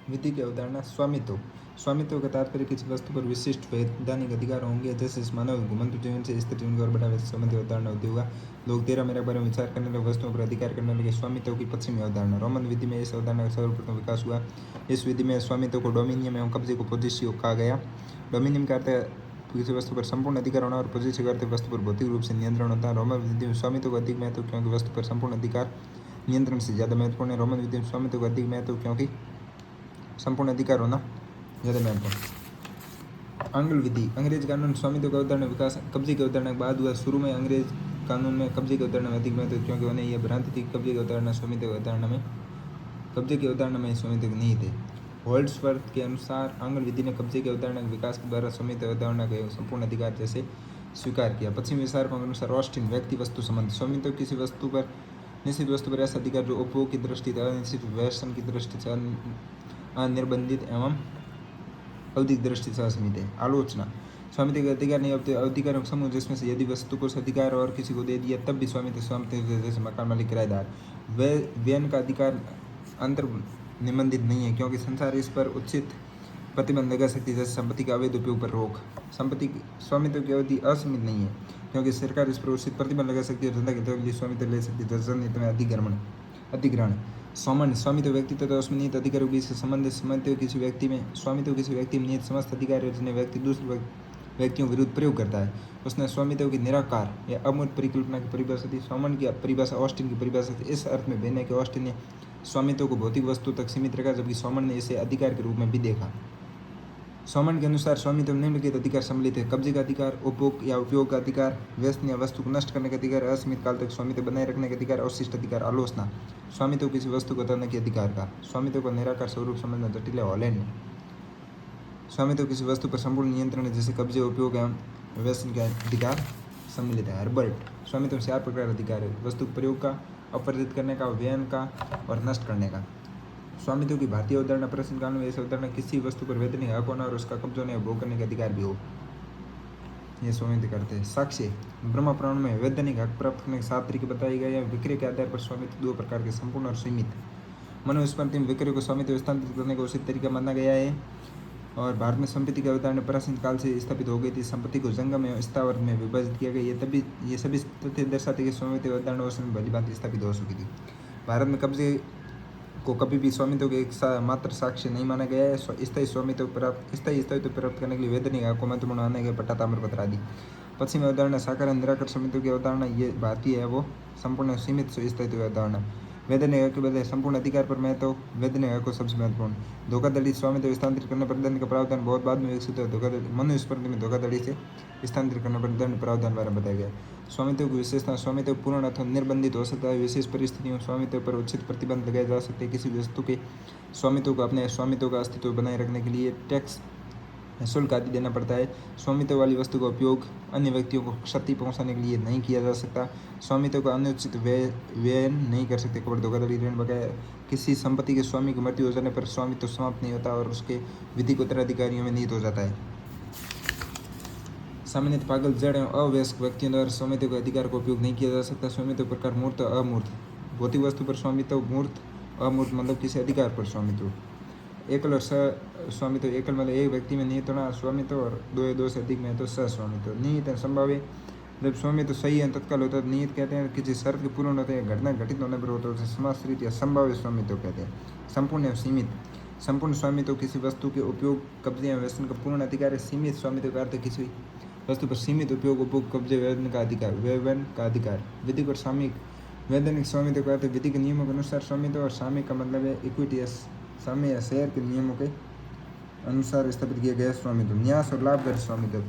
विधि की अवधारणा स्वामित्व। स्वामित्व का तात्पर्य किसी वस्तु पर विशिष्ट वैधानिक अधिकार होंगे, जैसे इस मानव घुमंतु जीवन से स्थिर जीवन की ओर बढ़ा, वैसे स्वामित्व अवधारणा होती होगा। लोग तेरा मेरा बारे में विचार करने लगे, वस्तुओं पर अधिकार करने लगे। स्वामित्व की पश्चिमी अवधारणा। रोमन विधि में इस अवधारणा का सर्वप्रथम विकास हुआ। इस विधि में स्वामित्व को डोमिनियम एवं कब्जे को पोजिशियो कहा गया। डोमिनियम का अर्थ है किसी वस्तु पर संपूर्ण अधिकार होना और पोजिशियो का अर्थ वस्तु पर भौतिक रूप से नियंत्रण होता है। रोमन विधि में स्वामित्व को अधिक महत्व, क्योंकि वस्तु पर संपूर्ण अधिकार नियंत्रण से ज़्यादा महत्वपूर्ण है। रोमन विधि में स्वामित्व को अधिक महत्व, क्योंकि संपूर्ण अधिकार होना ज़्यादा महत्वपूर्ण। आंग्ल विधि। अंग्रेज कानून स्वामित्व का अवधारणा विकास कब्जे की अवधारणा के बाद हुआ। शुरू में अंग्रेज कानून में कब्जे की अवधारणा में अधिक महत्व, क्योंकि उन्हें यह भ्रांति थी कब्जे की अवधारणा स्वामित्व की अवधारणा में स्वामित्व नहीं थे। होल्ड्सवर्थ के अनुसार आंग्ल विधि ने कब्जे की अवधारणा के विकास के द्वारा स्वामित्व अवधारणा के संपूर्ण अधिकार जैसे स्वीकार किया। पश्चिमी विचारकों के अनुसार ऑस्टिन व्यक्ति वस्तु संबंध। स्वामित्व किसी वस्तु पर, निश्चित वस्तु पर ऐसा अधिकार जो उपभोग की दृष्टि से अनिश्चित, व्यसन की दृष्टि से अनिर्बंधित एवं अवधिक दृष्टि से असीमित है। आलोचना। स्वामित्व के अधिकार नहीं होते अधिकारों का समूह, जिसमें से यदि वस्तु को अधिकार और किसी को दे दिया तब भी स्वामित्व जैसे मकान मालिक, किराएदार। व्यन का अधिकार अंतर निबंधित नहीं है, क्योंकि संसार इस पर उचित प्रतिबंध लगा सकती है, जैसे संपत्ति के अवैध उपयोग पर रोक। संपत्ति स्वामित्व की अवधि असीमित नहीं है, क्योंकि सरकार इस पर उचित प्रतिबंध लगा सकती है और जनता के हित के लिए स्वामित्व ले सकती है, जैसे जनहित में अधिग्रहण। सामान्य स्वामित्व व्यक्ति तथा उसमें निहित अधिकारों के बीच संबंधित। स्वामित्व किसी व्यक्ति में निहित समस्त अधिकार है, जिन्हें व्यक्ति दूसरे व्यक्तियों विरुद्ध प्रयोग करता है। उसने स्वामित्व की निराकार या अमूर्त परिकल्पना की परिभाषा दी। सामान्य की परिभाषा ऑस्टिन की परिभाषा इस अर्थ में भिन्न है कि ऑस्टिन ने स्वामित्व को भौतिक वस्तु तक सीमित रखा, जबकि सॉमन ने इसे अधिकार के रूप में भी देखा। सॉमन के अनुसार स्वामित्व निम्नलिखित अधिकार सम्मिलित है: कब्जे का अधिकार, उपभोग या उपयोग का अधिकार, व्यसन या वस्तु को नष्ट करने का अधिकार, असीमित काल तक स्वामित्व बनाए रखने का अधिकार, अवशिष्ट अधिकार। आलोचना। स्वामित्व किसी वस्तु को हटाने के अधिकार का। स्वामित्व को निराकार स्वरूप समझना जटिल है। हॉलैंड। स्वामित्व किसी वस्तु पर संपूर्ण नियंत्रण है, जैसे कब्जे, उपयोग एवं व्यसन का अधिकार सम्मिलित है। हर्बर्ट। स्वामित्व में 4 प्रकार अधिकार है: वस्तु प्रयोग का, अपरिचित करने का, व्ययन का और नष्ट करने का। स्वामित्व की भारतीय अवधारणा। प्रश्न कानून में ऐसी अवधारणा किसी वस्तु पर वैधानिक हक होना और उसका कब्जा होने या भोग करने का अधिकार भी हो, ये स्वामित्व करते हैं। साक्ष्य। ब्रह्म पुराण में वैधानिक हक प्राप्त करने के 7 तरीके बताए गए हैं। विक्रय के आधार पर स्वामित्व 2 प्रकार के: संपूर्ण और सीमित। मनुस्मृति में विक्रय को स्वामित्व स्थानांतरित करने का उचित तरीका माना गया है। और भारत में संपत्ति की अवधारणा प्राचीन काल से स्थापित हो गई थी। संपत्ति को जंगम एवं स्थावर में विभाजित किया गया। ये सभी तथ्य दर्शाते कि स्वामित्व अवधारणा उस समय भली भांति स्थापित हो चुकी थी। भारत में कब्जे को कभी भी स्वामित्व के एक मात्र साक्ष्य नहीं माना गया है। स्थायी स्थायित्व प्राप्त करने के लिए वैधानिक हक को महत्वपूर्ण माना गया। पट्टा, ताम्रपत्र आदि। पश्चिमी अवधारणा साकार निराकार स्वामित्व की अवधारणा, ये भारतीय है, वो संपूर्ण सीमित स्थायित्व की अवधारणा। वैधानिक हक के बजाय संपूर्ण अधिकार पर महत्व। वैधानिक हक को सबसे महत्वपूर्ण। धोखाधड़ी स्वामित्व स्थानांतरित करने पर दंड का प्रावधान बहुत बाद में विकसित हुआ। धोखाधड़ी मनुस्मृति में धोखाधड़ी से स्थानांतरित करने पर दंड प्रावधान बारे में बताया गया। स्वामित्व की विशेषता। स्वामित्व पूर्ण अथवा निर्बंधित हो सकता है। विशेष परिस्थितियों में स्वामित्व पर उचित प्रतिबंध लगाए जा सकते हैं। किसी वस्तु के स्वामित्व को अपने स्वामित्व का अस्तित्व बनाए रखने के लिए टैक्स, शुल्क आदि देना पड़ता है। स्वामित्व वाली वस्तु का उपयोग अन्य व्यक्तियों को क्षति पहुंचाने के लिए नहीं किया जा सकता। स्वामित्व का अनुचित व्यय नहीं कर सकते। कपड़, धोखाधड़ी, ऋण वगैरह। किसी संपत्ति के स्वामी की मृत्यु हो जाने पर स्वामित्व समाप्त नहीं होता और उसके विधिक उत्तराधिकारियों में निहित हो जाता है। सामान्यतः पागल, जड़ एवं अवयस्क व्यक्तियों द्वारा स्वामित्व के अधिकार का उपयोग नहीं किया जा सकता। स्वामित्व प्रकार मूर्त, अमूर्त। भौतिक वस्तु पर स्वामित्व मूर्त, अमूर्त मतलब किसी अधिकार पर स्वामित्व। एकल और स्वामित्व। एकल मतलब एक व्यक्ति में निहित होना स्वामित्व, और 2 या 2 से अधिक में तो स्वामित्व। निहित है संभाव्य, जब स्वामित्व सही है तत्काल होता है निहित कहते हैं। किसी शर्त के पूर्ण होते हैं, घटना घटित होने पर होता है, उसे समाश्रित या संभाव्य स्वामित्व कहते हैं। संपूर्ण एवं सीमित। संपूर्ण स्वामित्व किसी वस्तु के उपयोग, कब्जे या व्यसन का पूर्ण अधिकार है। सीमित स्वामित्व का अर्थ किसी वस्तु पर सीमित उपयोग, उपभोग, कब्जे, व्यवन का अधिकार। विधिक और सामयिक। वैधानिक स्वामित्व का अर्थ विधि के नियमों के अनुसार स्वामित्व, और सामयिक का मतलब है इक्विटी या साम्य या शेयर के नियमों के अनुसार स्थापित किया गया स्वामित्व। न्यास और लाभकारी स्वामित्व।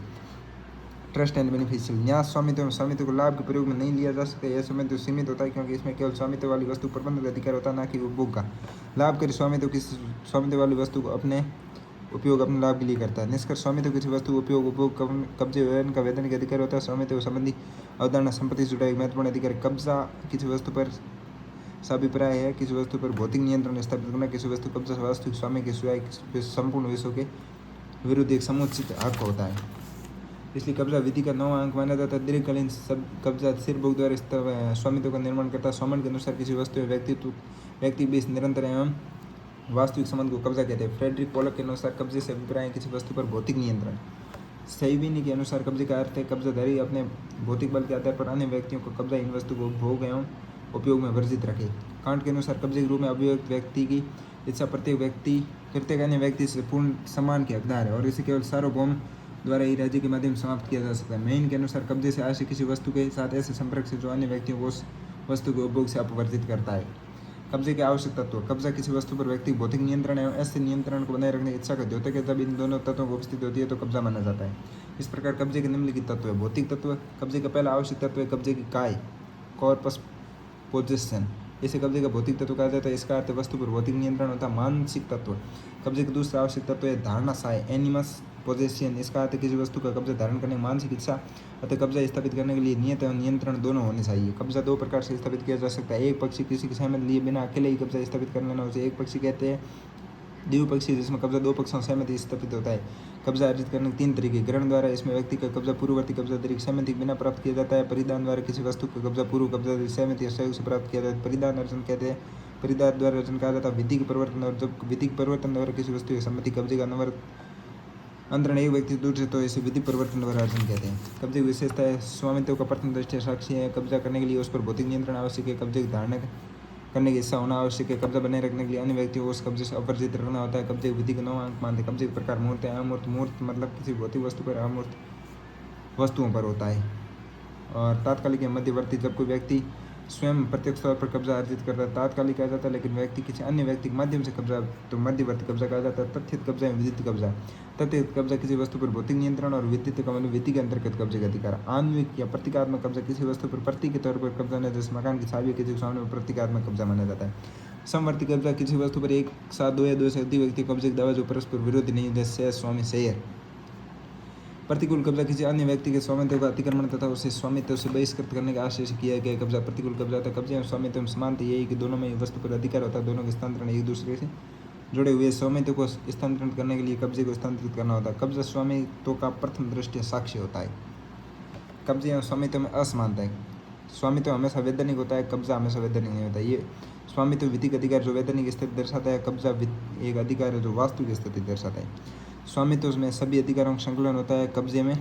Trust and beneficial. न्यास स्वामित्व में स्वामित्व को लाभ के प्रयोग में नहीं लिया जा सकता। यह स्वामित्व सीमित होता है, क्योंकि इसमें केवल स्वामित्व वाली वस्तु प्रबंधन का अधिकार होता है, न कि उपभोग का। लाभकारी स्वामित्व किसी स्वामित्व वाली वस्तु को अपने उपयोग अपने लाभ के लिए करता है। निष्कर्ष, स्वामित्व किसी वस्तु को उपभोग, कब्जे, व्यवन का वैधानिक अधिकार होता है। स्वामित्व संबंधी अवधारणा संपत्ति से जुड़ा एक महत्वपूर्ण अधिकार। कब्जा किसी वस्तु पर अभिप्राय है किसी वस्तु पर भौतिक नियंत्रण स्थापित करना। किसी वस्तु कब्जा वास्तविक स्वामी के सिवाय संपूर्ण विषयों के विरुद्ध एक समुचित हक होता है, इसलिए कब्जा विधि का 9वां अंक माना जाता है। दीर्घकालीन सब कब्जा सिर भोग द्वारा स्वामित्व का निर्माण करता है। सॉमन के अनुसार किसी वस्तु या व्यक्ति के बीच निरंतर एवं वास्तविक संबंध को कब्जा कहते हैं। फ्रेडरिक पोलक के अनुसार कब्जे से अभिप्राय किसी वस्तु पर भौतिक नियंत्रण। सैविनी के अनुसार कब्जे का अर्थ है कब्जाधारी अपने भौतिक बल के आधार पर अन्य व्यक्तियों को कब्जा इन वस्तु को भोग एवं उपयोग में वर्जित रखे। कांट के अनुसार कब्जे के रूप में अभिव्यक्त व्यक्ति की इच्छा प्रत्येक अन्य व्यक्ति से पूर्ण सम्मान के हकदार है और इसे केवल सार्वभौम द्वारा ही राज्य के माध्यम से समाप्त किया जा सकता है। मेन के अनुसार कब्जे से आशय किसी वस्तु के साथ ऐसे संपर्क से जो अन्य व्यक्तियों को उस वस्तु के उपभोग से अपवर्जित करता है। कब्जे के आवश्यक तत्व। कब्जा किसी वस्तु पर व्यक्ति भौतिक नियंत्रण एवं ऐसे नियंत्रण को बनाए रखने की इच्छा का द्योतक है। जब इन दोनों तत्वों को उपस्थित होती है तो कब्जा माना जाता है। इस प्रकार कब्जे के निम्नलिखित तत्व है। भौतिक तत्व। कब्जे का पहला आवश्यक तत्व है कब्जे की काय, कॉर्पस पोजेशन। इसे कब्जे का भौतिक तत्व कहा जाता है। इसका अर्थ वस्तु पर भौतिक नियंत्रण होता है। मानसिक तत्व। कब्जे का दूसरा आवश्यक तत्व है धारणा साय, एनिमस पोजेशन। इसका अर्थ किसी वस्तु का कब्जा धारण करने की मानसिक इच्छा। अतः कब्जा स्थापित करने के लिए नियत एवं नियंत्रण दोनों होने चाहिए। कब्जा दो प्रकार से स्थापित किया जा सकता है। एक पक्षी किसी की सहमति लिए बिना अकेले ही कब्जा स्थापित कर लेना उसे एक पक्षी कहते हैं। द्विपक्षी जिसमें कब्जा दो पक्षों सहमति स्थापित होता है। कब्जा अर्जित करने के तीन तरीके। ग्रहण द्वारा, इसमें व्यक्ति का कब्जा पूर्ववर्ती कब्जाधारी की सहमति के बिना प्राप्त किया जाता है। परिधान द्वारा, किसी वस्तु का कब्जा पूर्व कब्जाधारी सहमति या सहयोग से प्राप्त किया जाता है। परिधान अर्जन कहते हैं। परिधान द्वारा अर्जन कहा जाता है विधि के परिवर्तन, और जब विधि के परिवर्तन द्वारा किसी वस्तु की सम्मति कब्जे का अंतरण एक व्यक्ति दूर से तो इसे विधि परिवर्तन द्वारा अर्जन कहते हैं। कब्जे की विशेषता है स्वामित्व का प्रथम दृष्टया साक्षी है। कब्जा करने के लिए उस पर भौतिक नियंत्रण आवश्यक है। कब्जे की धारणा करने की इच्छा होना आवश्यक है। कब्जा बनाए रखने के लिए अन्य व्यक्तियों को उस कब्जे से अपवर्जित रखना होता है। कब्जे की विधि को 9 अंक मानते हैं। कब्जे के प्रकार मूर्त है। अमूर्त। मूर्त मतलब किसी भौतिक वस्तु पर, अमूर्त वस्तुओं पर होता है। और तात्कालिक या मध्यवर्ती, जब कोई व्यक्ति स्वयं प्रत्यक्ष तौर पर कब्जा अर्जित करता है तात्कालिक कहा जाता है, लेकिन व्यक्ति किसी अन्य व्यक्ति के माध्यम से कब्जा तो मध्यवर्ती कब्जा कहा जाता है। तथ्यत कब्जा एवं विदित कब्जा। तथ्यत कब्जा किसी वस्तु पर भौतिक नियंत्रण और विदित का मतलब विधि के अंतर्गत कब्जे का अधिकार। आणविक या प्रतीकात्मक कब्जा किसी वस्तु पर प्रतीक के तौर पर कब्जा नहीं, जैसे मकान की चाबी किसी सामने में प्रतीकात्मक कब्जा माना जाता है। समवर्ती कब्जा किसी वस्तु पर एक साथ दो या दो से अधिक व्यक्ति कब्जे का दावा जो परस्पर विरोधी नहीं, जैसे स्वामी शेयर। प्रतिकूल कब्जा किसी अन्य व्यक्ति के स्वामित्व का अतिक्रमण तथा उसे स्वामित्व से बहिष्कृत करने के आशय से किया गया कब्जा प्रतिकूल कब्जा था। कब्जे और स्वामित्व में समानता यही कि दोनों में वस्तु पर अधिकार होता है। दोनों के स्थानांतरण एक दूसरे से जुड़े हुए। स्वामित्व को स्थानांतरित करने के लिए कब्जे को स्थानांतरित करना होता है। कब्जा स्वामित्व का प्रथम दृष्टया साक्ष्य होता है। कब्जे और स्वामित्व में असमानता है। स्वामित्व हमेशा वैधानिक होता है, कब्जा हमेशा वैधानिक नहीं होता। ये स्वामित्व विधिक अधिकार जो वैधानिक स्थिति दर्शाता है, कब्जा एक अधिकार है जो वास्तविक स्थिति दर्शाता है। स्वामित्व में सभी अधिकारों का संकलन होता है, कब्जे में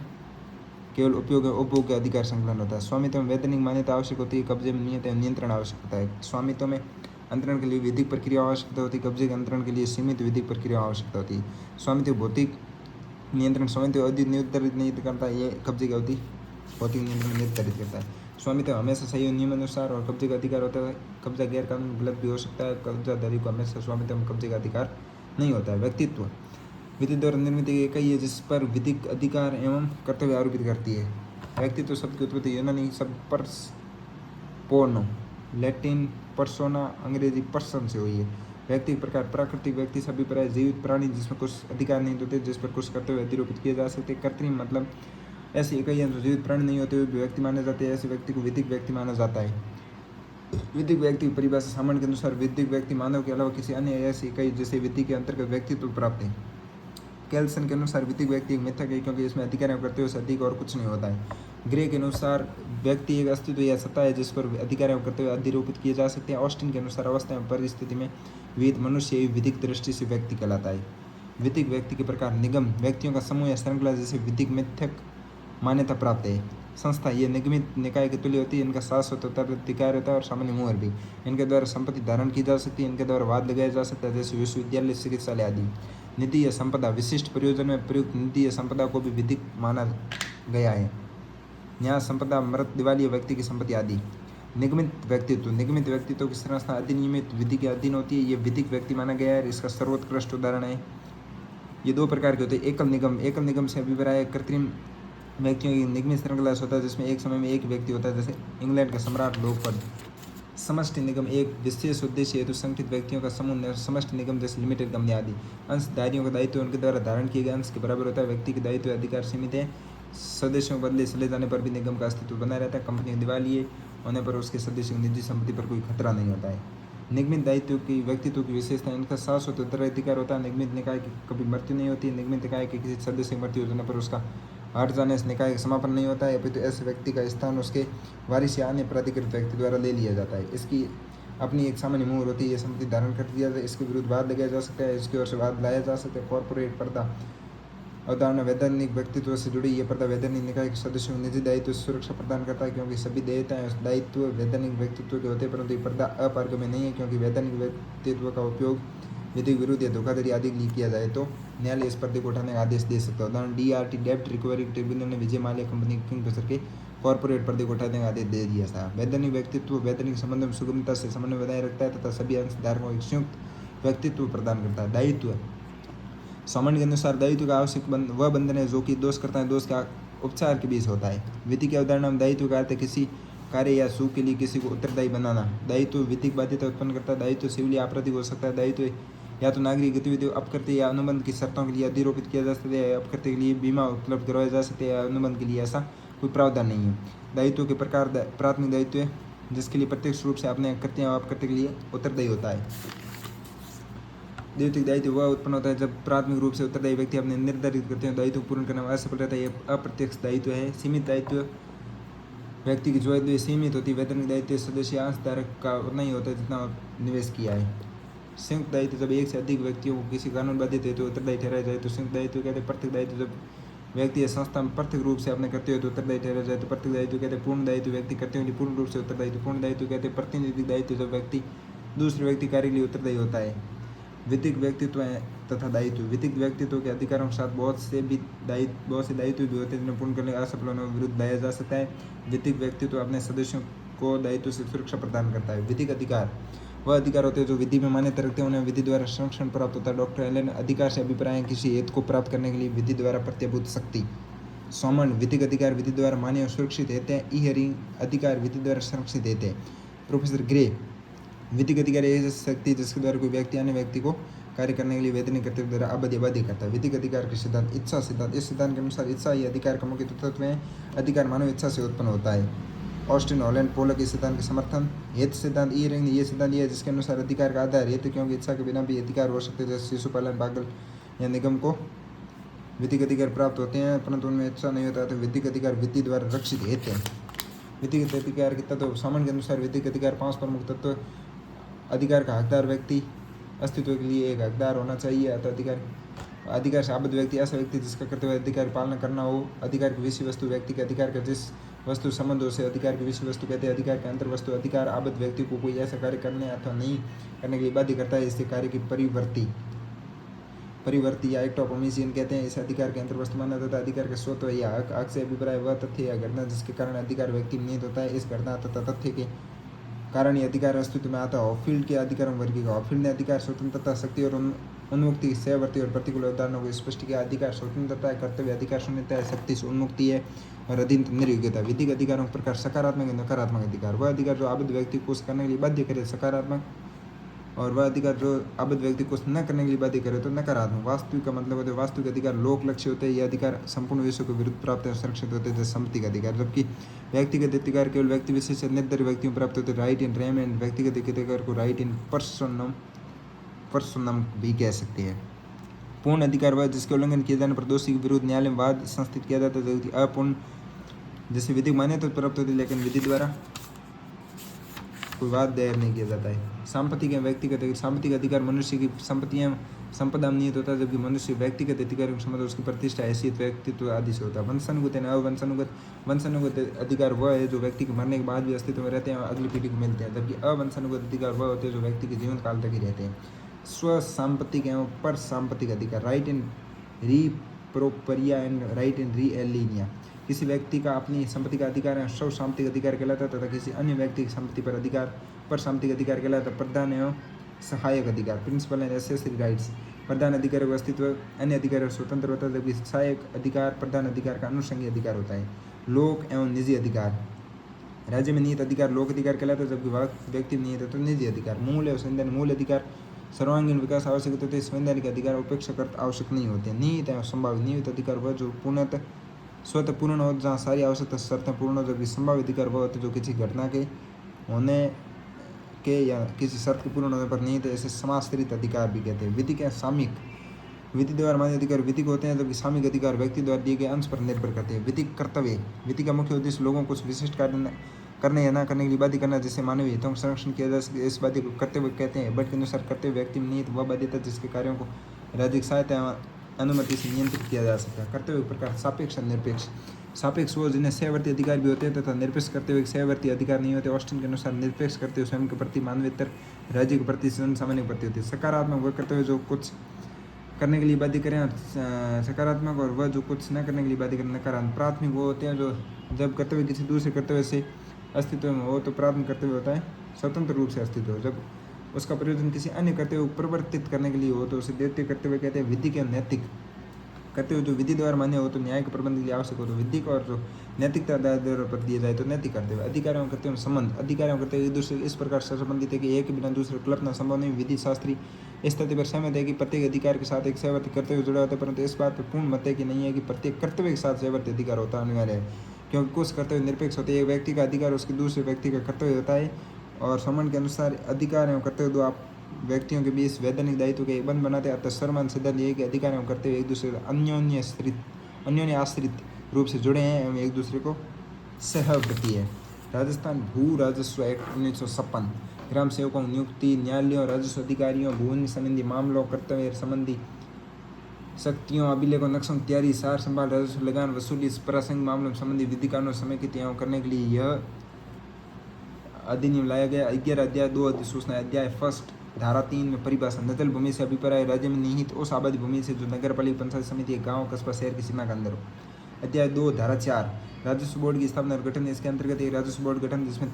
केवल उपयोग और उपभोग का अधिकार संकलन होता है। स्वामित्व में वैधानिक मान्यता आवश्यक होती है, कब्जे में नियत एवं नियंत्रण आवश्यक होता है। स्वामित्व में अंतरण के लिए विधिक प्रक्रिया आवश्यकता होती है, कब्जे के अंतरण के लिए सीमित विधिक प्रक्रिया आवश्यकता होती है। स्वामित्व भौतिक नियंत्रण स्वामित्व अवधि निर्धारित नहीं करता है, ये कब्जे की अवधि भौतिक नियंत्रण निर्धारित करता है। स्वामित्व हमेशा सही और नियमानुसार और कब्जे का अधिकार होता है। कब्जा गैर कानूनी गलत भी हो सकता है। कब्जाधारी को हमेशा स्वामित्व में कब्जे का अधिकार नहीं होता है। व्यक्तित्व विधि द्वारा निर्मित एक इकाई है जिस पर विधिक अधिकार एवं कर्तव्य आरोपित करती है। व्यक्तित्व शब्द की उत्पत्ति यूनानी शब्द पर्स पोर्नो, लैटिन पर्सोना, अंग्रेजी पर्सन से हुई है। व्यक्ति के प्रकार प्राकृतिक व्यक्ति सभी प्राय जीवित प्राणी जिसमें कुछ अधिकार नहीं होते, जिस पर कुछ कर्तव्य अधिरोपित किए जा सकते। कृत्रिम मतलब ऐसी इकाइयाँ जो जीवित प्राणी नहीं होते हुए भी व्यक्ति माने जाते हैं, ऐसे व्यक्ति को विधिक व्यक्ति माना जाता है। विधिक व्यक्ति की परिभाषा सामान्य के अनुसार विधिक व्यक्ति मानव के अलावा किसी अन्य ऐसी इकाई जैसे विधि के अंतर्गत व्यक्तित्व प्राप्त है। कैल्सन के अनुसार विधिक व्यक्ति एक मिथक है क्योंकि इसमें अधिकार एवं कर्तव्य से अधिक और कुछ नहीं होता है। ग्रे के अनुसार व्यक्ति एक अस्तित्व या सत्ता है जिस पर अधिकार एवं कर्तव्य अधिरोपित किए जा सकते हैं। ऑस्टिन के अनुसार अवस्था एवं परिस्थिति में विविध मनुष्य विधिक दृष्टि से व्यक्ति कहलाता है। विधिक व्यक्ति के प्रकार निगम व्यक्तियों का समूह या श्रृंखला जैसे विधिक मिथक मान्यता प्राप्त है। संस्था ये निगमित निकाय के तुल्य होती है। इनका शाश्वत अधिकार होता है और सामान्य मुहर भी। इनके द्वारा संपत्ति धारण की जा सकती है। इनके द्वारा वाद लगाया जा सकता है जैसे विश्वविद्यालय, चिकित्सालय आदि। निधि या संपदा विशिष्ट प्रयोजन में प्रयुक्त निधि या संपदा को भी विधिक माना गया है। न्याय संपदा, मृत, दिवाली, व्यक्ति की संपत्ति आदि। निगमित व्यक्तित्व की संरचना अधिनियमित विधि के अधीन होती है। ये विधिक व्यक्ति माना गया है। इसका सर्वोत्कृष्ट उदाहरण है। ये दो प्रकार के होते हैं। एकल निगम से अभिप्राय कृत्रिम व्यक्तियों की निगमित श्रृंखला होता है जिसमें एक समय में एक व्यक्ति होता है, जैसे इंग्लैंड का सम्राट लोकपद। समष्टि निगम एक विशेष उद्देश्य हेतु संगठित व्यक्तियों का समूह। समष्टि निगम जैसे लिमिटेड कंपनी आदि। अंशधारियों का दायित्व उनके द्वारा धारण किए गए अंश के बराबर होता है। व्यक्ति के दायित्व अधिकार सीमित है। सदस्यों के बदले चले जाने पर भी निगम का अस्तित्व बना रहता है। कंपनी दिवालिया होने पर उसके सदस्यों की निजी संपत्ति पर कोई खतरा नहीं होता है। निगमित दायित्व की व्यक्तित्व की विशेषता इनका शाश्वत उत्तराधिकार होता है। निगमित निकाय की कभी मृत्यु नहीं होती। निगमित निकाय के किसी सदस्य की मृत्यु होने पर उसका हट जाने से निकाय का समापन नहीं होता है, अपितु ऐसे व्यक्ति का स्थान उसके वारिस या अन्य प्राधिकृत व्यक्ति द्वारा ले लिया जाता है। इसकी अपनी एक सामान्य मोहर होती है, यह संपत्ति धारण कर दिया जाए, इसके विरुद्ध वाद लगाया जा सकता है, इसकी ओर से वाद लाया जा सकता है। कॉर्पोरेट पर्दा अवधारणा वैधानिक व्यक्तित्व से जुड़ी, यह पर्दा वैधानिक निकाय के सदस्यों को निजी दायित्व से सुरक्षा प्रदान करता है, क्योंकि सभी देयताएं और दायित्व वैधानिक व्यक्तित्व के होते हैं, परंतु ये पर्दा अपारगम्य नहीं है, क्योंकि वैधानिक व्यक्तित्व का उपयोग विधि विरुद्ध या धोखाधड़ी आदि के लिए किया जाए तो न्यायालय इस पर्दे को उठाने का आदेश दे सकता है। उदाहरण DRT डेब्ट रिकवरी ट्रिब्यूनल ने विजय माल्या कंपनी किंगफिशर के कॉर्पोरेट पर्दे को उठाने का आदेश दे दिया था। वैधानिक व्यक्तित्व वैधानिक संबंधों में सुगमता से समन्वय बनाए रखता है तथा सभी अंशधारकों को एक संयुक्त व्यक्तित्व प्रदान करता है। दायित्व सामान्य के अनुसार दायित्व का आवश्यक वह बंधन है जो कि दोषकर्ता है दोष का उपचार के बीच होता है। विधि की अवधारणा में दायित्व का अर्थ है किसी कार्य या सुख के लिए किसी को उत्तरदायी बनाना। दायित्व विधिक बाध्यता उत्पन्न करता है। दायित्व सिविल या आपराधिक हो सकता है। दायित्व या तो नागरिक गतिविधियों अपकृत्य या अनुबंध की शर्तों के लिए अधिरोपित किया जा सकता है, या अपकृत्य के लिए बीमा उपलब्ध करवाया जा सकता है, या अनुबंध के लिए ऐसा कोई प्रावधान नहीं है। दायित्व के प्रकार प्राथमिक दायित्व है जिसके लिए प्रत्यक्ष रूप से अपने कृत्य या अपकृत्य के लिए उत्तरदायी होता है। द्वितीयक दायित्व वह उत्पन्न होता है जब प्राथमिक रूप से उत्तरदायी व्यक्ति अपने निर्धारित कृत्यों दायित्व पूर्ण करने में असफल रहता है, यह अप्रत्यक्ष दायित्व है। सीमित दायित्व व्यक्ति की जो सीमित होती है। वैधानिक दायित्व सदस्य अंशधारक का उतना ही होता है जितना निवेश किया है। संयुक्त दायित्व जब एक से अधिक व्यक्तियों को किसी कानून बाधित हेतु उत्तरदायी ठहराया जाए तो संयुक्त दायित्व कहते हैं। प्रत्येक दायित्व जब व्यक्ति या संस्था में प्रत्येक रूप से अपने कर्तव्य हेतु उत्तरदायी ठहराया जाए तो प्रत्येक दायित्व कहते हैं। पूर्ण दायित्व व्यक्ति कर्तव्यों के लिए पूर्ण रूप से उत्तरदायित्व। पूर्ण दायित्व कहते हैं। प्रतिनिधिक दायित्व जब व्यक्ति दूसरे व्यक्ति कार्य के लिए उत्तरदायी होता है। विधिक व्यक्तित्व तथा दायित्व विधिक व्यक्तित्व के अधिकारों के साथ बहुत से दायित्व भी होते हैं जिन्हें पूर्ण करने का असफल होने के विरुद्ध लाया जा सकता है। विधिक व्यक्तित्व अपने सदस्यों को दायित्व से सुरक्षा प्रदान करता है। विधिक अधिकार वह अधिकार होते हैं जो विधि में मान्यता रखते हैं, उन्हें विधि द्वारा संरक्षण प्राप्त होता है। डॉक्टर एलन अधिकार से अभिप्राय किसी हेतु को प्राप्त करने के लिए विधि द्वारा प्रत्यभूत शक्ति। सौमन विधिक अधिकार विधि द्वारा मान्य और सुरक्षित होते हैं। ई हियरिंग अधिकार विधि द्वारा संरक्षित होते हैं। प्रोफेसर ग्रे विधिक अधिकार यह शक्ति जिसके द्वारा कोई व्यक्ति अन्य व्यक्ति को कार्य करने के लिए वैधानिक कर्तव्य द्वारा आबादी करता है। विधिक अधिकार के सिद्धांत इच्छा सिद्धांत इस सिद्धांत के अनुसार इच्छा ही अधिकार का मुख्य तत्व है। अधिकार मानव इच्छा से उत्पन्न होता है। ऑस्टिन हॉलैंड पोलक इस सिद्धांत के समर्थन। हेतु सिद्धांत ई हियरिंग ये सिद्धांत है जिसके अनुसार अधिकार का आधार हेतु क्योंकि इच्छा के बिना भी अधिकार हो सकते हैं, जैसे शिशुपालन पागल या निगम को विधिक अधिकार प्राप्त होते हैं परंतु उनमें इच्छा नहीं होता तो विधिक अधिकार विधि द्वारा रक्षित होते हैं। विधिक अधिकार के तत्व सामान्य के अनुसार विधिक अधिकार 5 प्रमुख तत्व। अधिकार का हकदार व्यक्ति अस्तित्व के लिए एक हकदार होना चाहिए अतः अधिकार से आबद्ध व्यक्ति ऐसा व्यक्ति जिसका कर्तव्य अधिकार पालना करना हो। अधिकार की विषय वस्तु व्यक्ति के अधिकार का जिस वस्तु संबंध हो से अधिकार की विषय वस्तु कहते हैं। अधिकार के अंतर वस्तु अधिकार आबद्ध व्यक्ति को कोई ऐसा कार्य करने अथवा नहीं करने के लिए बाध्य करता है। इससे कार्य की परिवर्ती या एक्ट ऑफ ओमिशन कहते हैं। इस अधिकार के अंतर वस्तु माना जाता है। अधिकार का स्वतः या हक से अभिप्राय वह तथ्य या घटना जिसके कारण अधिकार व्यक्ति में निहित होता है। इस घटना तथा तथ्य के कारण ये अधिकार अस्तित्व में आता है। हॉफील्ड के अधिकारों वर्गीकरण हॉफील्ड ने अधिकार स्वतंत्रता शक्ति और उन्मुक्ति सहवर्ती और प्रतिकूल अवधारणाओं को स्पष्ट किया। अधिकार स्वतंत्रता है, कर्तव्य अधिकार शून्यता है, शक्ति से उन्मुक्ति है और अधीन निर्योग्यता। विधिक अधिकारों के प्रकार सकारात्मक और नकारात्मक अधिकार वह अधिकार जो आबद्ध व्यक्ति को करने के लिए बाध्य करे सकारात्मक, और वह अधिकार जो आबद्ध व्यक्ति को न करने के लिए बाध्य करे तो नकारात्मक। वास्तविक का मतलब होता है वास्तविक अधिकार लोक लक्ष्य होते हैं। ये अधिकार संपूर्ण विषयों के विरुद्ध प्राप्त और संरक्षित होते हैं जैसे संपत्ति का अधिकार, जबकि व्यक्तिगत अधिकार केवल व्यक्ति विशेष से निर्धारित व्यक्तियों में प्राप्त होते हैं। राइट इन रेम एंड व्यक्तिगत अधिकार को राइट इन पर्सनम भी कह सकते हैं। पूर्ण अधिकार वह जिसके उल्लंघन किए जाने पर दोषी के विरुद्ध न्यायालय में वाद संस्थित किया जाता है, जबकि अपूर्ण जैसे विधिक मान्यता तो प्राप्त होती है लेकिन विधि द्वारा कोई वाद दायर नहीं किया जाता है। संपत्ति के व्यक्तिगत अधिकार मनुष्य की संपदा में निहित होता है, जबकि मनुष्य व्यक्तिगत अधिकारों के संबंध उसकी प्रतिष्ठा हैसियत व्यक्तित्व आदि से होता है। वंशानुगत अधिकार वह है जो व्यक्ति के मरने के बाद भी अस्तित्व में रहते हैं और अगली पीढ़ी को मिलते हैं, जबकि अवंशानुगत अधिकार वह होते हैं जो व्यक्ति के जीवन काल तक ही रहते हैं। स्व सांपत्तिक एवं पर सांपत्तिक अधिकार राइट इन रीप्रोपरिया एंड राइट इन रीएलिनिया किसी व्यक्ति का अपनी संपत्ति का अधिकार है स्व सांपत्तिक अधिकार कहलाता है तथा किसी अन्य व्यक्ति की संपत्ति पर अधिकार पर सांपत्तिक अधिकार कहलाता है। प्रधान एवं सहायक अधिकार प्रिंसिपल एंड एसेसरी राइट्स प्रधान अधिकार का अस्तित्व अन्य अधिकार स्वतंत्र होता है, जबकि सहायक अधिकार प्रधान अधिकार का अनुषंगी अधिकार होता है। लोक एवं निजी अधिकार राज्य में निहित अधिकार लोक अधिकार कहलाता है, जबकि व्यक्ति में निहित है तो निजी अधिकार। मूल एवं संवैधानिक मूल अधिकार सर्वांगीण विकास आवश्यक होते हैं। संवैधानिक अधिकार उपेक्षाकृत आवश्यक नहीं होते। निहित एवं संभावित निहित अधिकार वह जो पूर्णतः स्वतः पूर्ण हो जहाँ सारी आवश्यकता शर्तें पूर्ण हो, जबकि संभावित अधिकार वह होते जो किसी घटना के होने के या किसी शर्त के पूर्ण होने पर नहीं थे। ऐसे समाश्रित अधिकार भी कहते हैं। विधि के सामयिक विधि द्वारा मान्य अधिकार विधिक होते हैं, जबकि सामयिक अधिकार व्यक्ति द्वारा दिए गए अंश पर निर्भर करते हैं। विधिक कर्तव्य विधि का मुख्य उद्देश्य लोगों को विशिष्ट कार्य करने या ना करने के लिए बाध्य करना, जिससे मानवीय हितों का संरक्षण किया जा सके, इस बाध्य को कर्तव्य कहते हैं। बट के अनुसार कर्तव्य व्यक्ति में निहित वह बाध्यता जिसके कार्यों को राज्य की सहायता एवं अनुमति से नियंत्रित किया जा सकता है। कर्तव्य प्रकार सापेक्ष और निरपेक्ष। सापेक्ष वो जिन्हें सहवर्ती अधिकार भी होते हैं तथा निरपेक्ष कर्तव्य के सहवर्ती अधिकार नहीं होते। ऑस्टिन के अनुसार निरपेक्ष कर्तव्य स्वयं के प्रति, मानवेतर, राज्य के प्रति, जन सामान्य के प्रति होती है। सकारात्मक वह कर्तव्य जो कुछ करने के लिए बाध्य करें, सकारात्मक, और वह जो कुछ न करने के लिए बाध्य करें नकारात्मक। प्राथमिक वो होते हैं जो जब कर्तव्य किसी दूसरे कर्तव्य से अस्तित्व में हो तो प्राथमिक कर्तव्य होता है स्वतंत्र रूप से अस्तित्व हो। जब उसका प्रयोजन किसी अन्य कर्तव्य को परिवर्तित करने के लिए हो तो उसे द्वितीय कर्तव्य कहते हैं। विधिक या नैतिक कर्तव्य जो विधि द्वारा मान्य हो तो न्याय के प्रबंध के लिए आवश्यक हो तो विधिक, और जो नैतिकता द्वारा पर दिया जाए तो नैतिक कर्तव्य। अधिकार एवं कर्तव्य संबंध। अधिकार एवं कर्तव्य एक दूसरे इस प्रकार से संबंधित है कि एक के बिना दूसरे कल्पना संभव नहीं। विधि शास्त्री इस तथ्य पर सहमत है कि प्रत्येक अधिकार के साथ एक सहवर्ती कर्तव्य जुड़ा होता है, परंतु इस बात पर पूर्ण मत है कि नहीं है कि प्रत्येक कर्तव्य के साथ सहवर्ती अधिकार होता अनिवार्य है, क्योंकि कुछ कर्तव्य निरपेक्ष होते हैं। एक व्यक्ति का अधिकार उसके दूसरे व्यक्ति का कर्तव्य होता है, और सम्मान के अनुसार अधिकार एवं कर्तव्य दो आप व्यक्तियों के बीच वैधानिक दायित्व के एक बंध बनाते हैं। अतः सर्वमान्य सिद्धांत ये है कि अधिकार एवं कर्तव्य एक दूसरे अन्योन्य आश्रित रूप से जुड़े हैं एवं एक दूसरे को सहवर्ती है। राजस्थान भू राजस्व एक्ट 1956। ग्राम सेवकों की नियुक्ति, न्यायालयों, राजस्व अधिकारियों, भूमि संबंधी मामलों, कर्तव्य संबंधी शक्तियों, अभिलेखों, नक्शों की तैयारी, सार संभाल, राजस्व लगान वसूली, प्रासंगिक मामलों संबंधी विधि कानून समेकित एवं करने के लिए यह अधिनियम लाया गया। 11 अध्याय 2 अधिसूचना। अध्याय 1 धारा 3 में परिभाषा। नचल भूमि से अभिप्राय राज्य में निहित उस आबादी भूमि से जो नगर पालिका, पंचायत समिति, गांव, कस्बा, शहर की सीमा के अंदर हो। अध्याय 2 धारा 4 राजस्व बोर्ड की स्थापना और गठन। इसके अंतर्गत एक राजस्व बोर्ड गठन जिसमें